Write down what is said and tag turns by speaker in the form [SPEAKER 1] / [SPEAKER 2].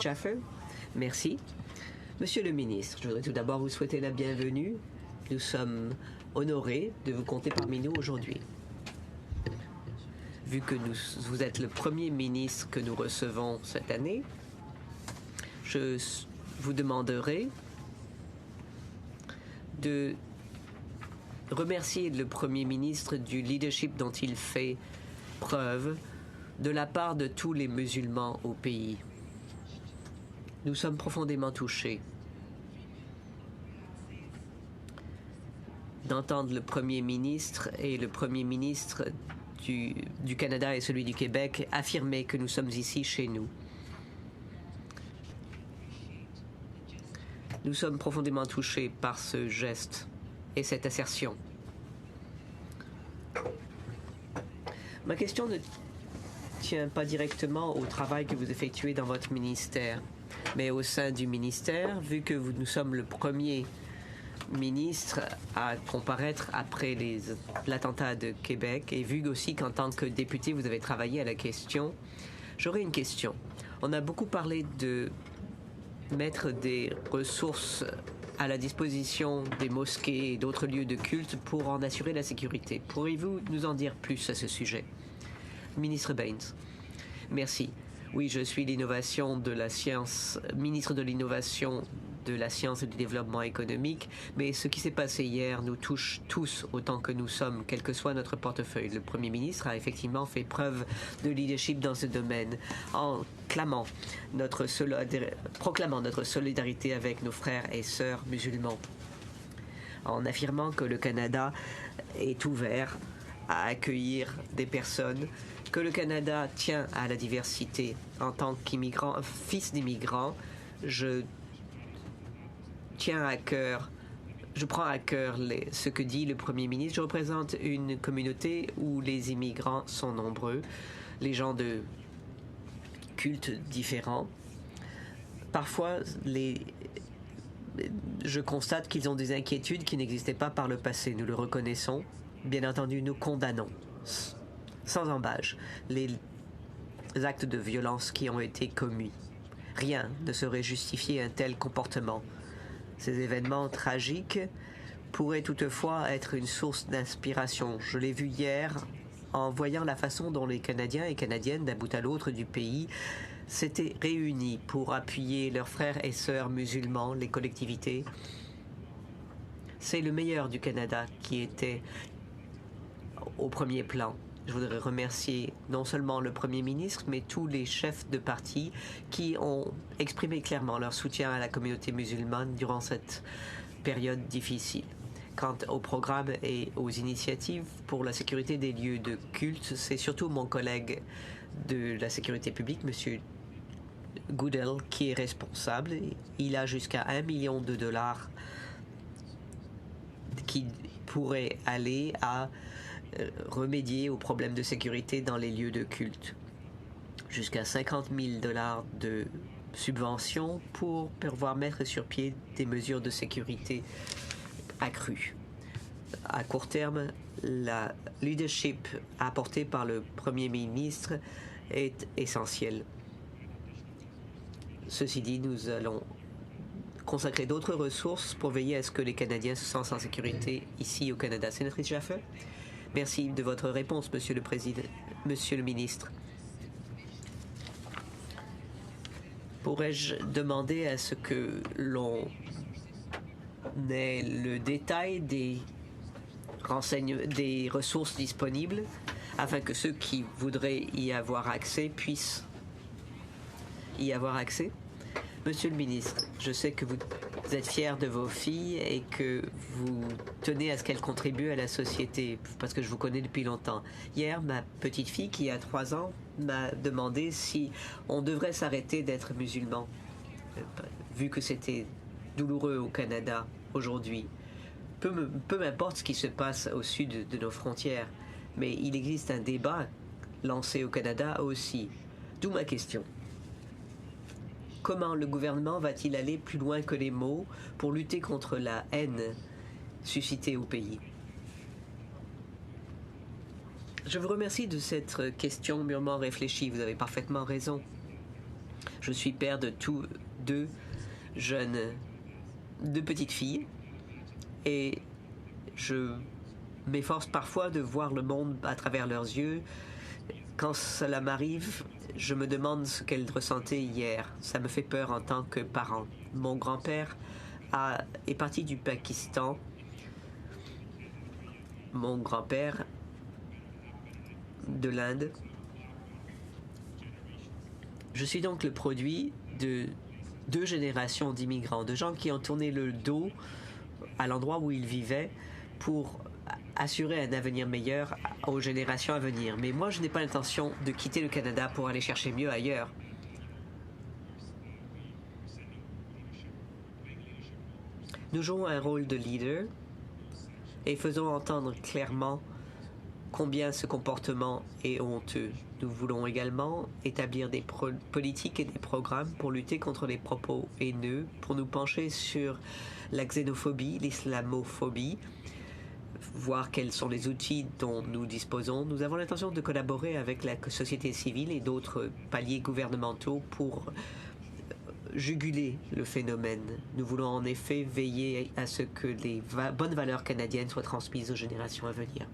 [SPEAKER 1] Schaffer, merci. Monsieur le ministre, je voudrais tout d'abord vous souhaiter la bienvenue. Nous sommes honorés de vous compter parmi nous aujourd'hui. Vu que vous êtes le premier ministre que nous recevons cette année, je vous demanderai de remercier le Premier ministre du leadership dont il fait preuve de la part de tous les musulmans au pays. Nous sommes profondément touchés d'entendre le Premier ministre et le Premier ministre du Canada et celui du Québec affirmer que nous sommes ici chez nous. Nous sommes profondément touchés par ce geste et cette assertion. Ma question ne tient pas directement au travail que vous effectuez dans votre ministère, mais au sein du ministère, vu que nous sommes le premier ministre à comparaître après l'attentat de Québec, et vu aussi qu'en tant que député, vous avez travaillé à la question, j'aurais une question. On a beaucoup parlé de mettre des ressources à la disposition des mosquées et d'autres lieux de culte pour en assurer la sécurité. Pourriez-vous nous en dire plus à ce sujet? Ministre Baines. Merci. Oui, je suis l'innovation de la science, ministre de l'innovation, de la science et du développement économique, mais ce qui s'est passé hier nous touche tous autant que nous sommes, quel que soit notre portefeuille. Le Premier ministre a effectivement fait preuve de leadership dans ce domaine en proclamant notre solidarité avec nos frères et sœurs musulmans, en affirmant que le Canada est ouvert à accueillir des personnes, que le Canada tient à la diversité. En tant qu'immigrant, fils d'immigrant, je prends à cœur ce que dit le Premier ministre. Je représente une communauté où les immigrants sont nombreux, les gens de cultes différents. Parfois, je constate qu'ils ont des inquiétudes qui n'existaient pas par le passé. Nous le reconnaissons. Bien entendu, nous condamnons sans embâche les actes de violence qui ont été commis. Rien ne saurait justifier un tel comportement. Ces événements tragiques pourraient toutefois être une source d'inspiration. Je l'ai vu hier en voyant la façon dont les Canadiens et Canadiennes d'un bout à l'autre du pays s'étaient réunis pour appuyer leurs frères et sœurs musulmans, les collectivités. C'est le meilleur du Canada qui était au premier plan. Je voudrais remercier non seulement le Premier ministre, mais tous les chefs de parti qui ont exprimé clairement leur soutien à la communauté musulmane durant cette période difficile. Quant au programme et aux initiatives pour la sécurité des lieux de culte, c'est surtout mon collègue de la sécurité publique, M. Goodell, qui est responsable. Il a jusqu'à $1 million qui pourrait aller à remédier aux problèmes de sécurité dans les lieux de culte. Jusqu'à $50 000 de subventions pour pouvoir mettre sur pied des mesures de sécurité accrues. À court terme, la leadership apportée par le Premier ministre est essentielle. Ceci dit, nous allons consacrer d'autres ressources pour veiller à ce que les Canadiens se sentent en sécurité ici au Canada. Sénatrice Schaffer? Merci de votre réponse, Monsieur le Président, Monsieur le Ministre. Pourrais-je demander à ce que l'on ait le détail des ressources disponibles afin que ceux qui voudraient y avoir accès puissent y avoir accès? Monsieur le ministre, je sais que vous êtes fier de vos filles et que vous tenez à ce qu'elles contribuent à la société, parce que je vous connais depuis longtemps. Hier, ma petite fille, qui a 3 ans, m'a demandé si on devrait s'arrêter d'être musulman, vu que c'était douloureux au Canada aujourd'hui. Peu m'importe ce qui se passe au sud de nos frontières, mais il existe un débat lancé au Canada aussi. D'où ma question. Comment le gouvernement va-t-il aller plus loin que les mots pour lutter contre la haine suscitée au pays? Je vous remercie de cette question mûrement réfléchie. Vous avez parfaitement raison. Je suis père de deux petites filles et je m'efforce parfois de voir le monde à travers leurs yeux. Quand cela m'arrive, je me demande ce qu'elles ressentaient hier. Ça me fait peur en tant que parent. Mon grand-père est parti du Pakistan. Mon grand-père de l'Inde. Je suis donc le produit de 2 générations d'immigrants, de gens qui ont tourné le dos à l'endroit où ils vivaient pour assurer un avenir meilleur aux générations à venir. Mais moi, je n'ai pas l'intention de quitter le Canada pour aller chercher mieux ailleurs. Nous jouons un rôle de leader et faisons entendre clairement combien ce comportement est honteux. Nous voulons également établir des politiques et des programmes pour lutter contre les propos haineux, pour nous pencher sur la xénophobie, l'islamophobie, voir quels sont les outils dont nous disposons. Nous avons l'intention de collaborer avec la société civile et d'autres paliers gouvernementaux pour juguler le phénomène. Nous voulons en effet veiller à ce que les bonnes valeurs canadiennes soient transmises aux générations à venir.